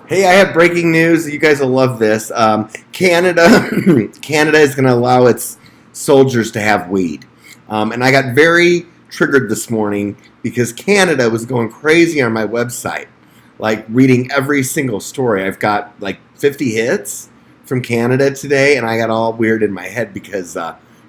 Hey, I have breaking news. You guys will love this. Canada, Canada is going to allow its soldiers to have weed, and I got very triggered this morning because Canada was going crazy on my website, like reading every single story. I've got like 50 hits from Canada today, and I got all weird in my head because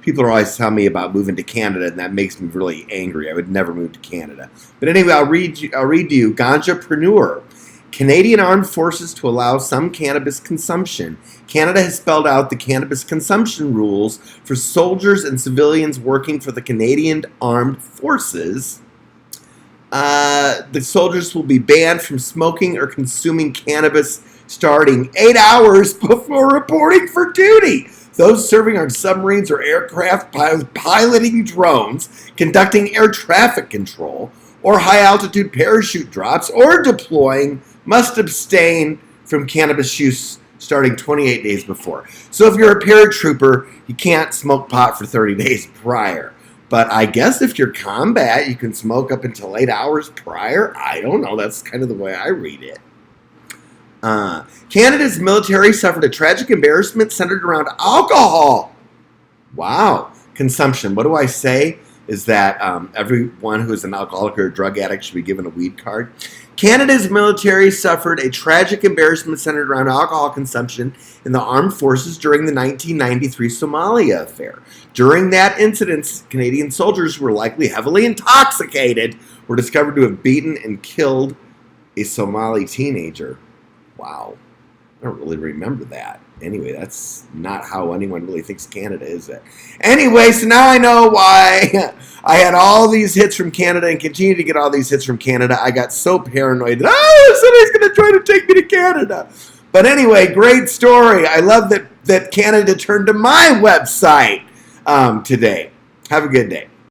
people are always telling me about moving to Canada, and that makes me really angry. I would never move to Canada. But anyway, I'll read to you Ganjapreneur. Canadian Armed Forces to allow some cannabis consumption. Canada has spelled out the cannabis consumption rules for soldiers and civilians working for the Canadian Armed Forces. The soldiers will be banned from smoking or consuming cannabis starting 8 hours before reporting for duty. Those serving on submarines or aircraft, piloting drones, conducting air traffic control, or high-altitude parachute drops, or deploying must abstain from cannabis use starting 28 days before. So if you're a paratrooper, you can't smoke pot for 30 days prior. But I guess if you're combat, you can smoke up until 8 hours prior. I don't know. That's kind of the way I read it. Canada's military suffered a tragic embarrassment centered around alcohol. Wow. Consumption. What do I say? Is that everyone who is an alcoholic or a drug addict should be given a weed card. Canada's military suffered a tragic embarrassment centered around alcohol consumption in the armed forces during the 1993 Somalia affair. During that incident, Canadian soldiers who were likely heavily intoxicated were discovered to have beaten and killed a Somali teenager. Wow. I don't really remember that. Anyway, that's not how anyone really thinks Canada is it. Anyway, so now I know why I had all these hits from Canada and continue to get all these hits from Canada. I got so paranoid that, somebody's going to try to take me to Canada. But anyway, great story. I love that Canada turned to my website today. Have a good day.